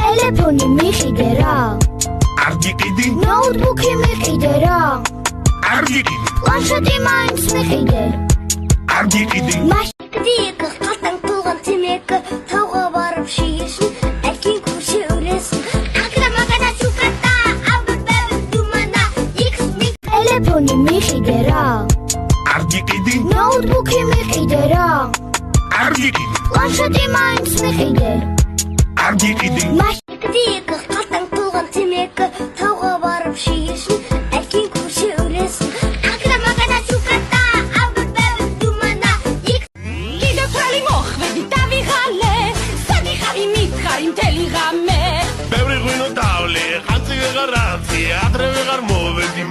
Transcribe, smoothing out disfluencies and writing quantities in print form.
ტელეფონი მიყიდე რა არ გიყიდი ნოუთბუქი მიყიდე რა არ გიყიდი პლანშეტი მაინც მიყიდე არ გიყიდი Дик, хатан туган темекі тауға барып шиесін әкең көрсе өлесін Агра-магана чукатта алды бәрі думана Икс-мик Телефони михиде ра არ გიყიდი ноутбуქი მიყიდე რა არ გიყიდი პლანშეტი მაინც მიყიდე არ გიყიდი Дик, хатан туган темекі тауға барып шиесін әкең көрсе өлесін Агра-магана чукатта алды бәрі думана ბევრი ღვინო დავლე ხანძი ვეღარ რაცი ადრე ვეღარ მოვედი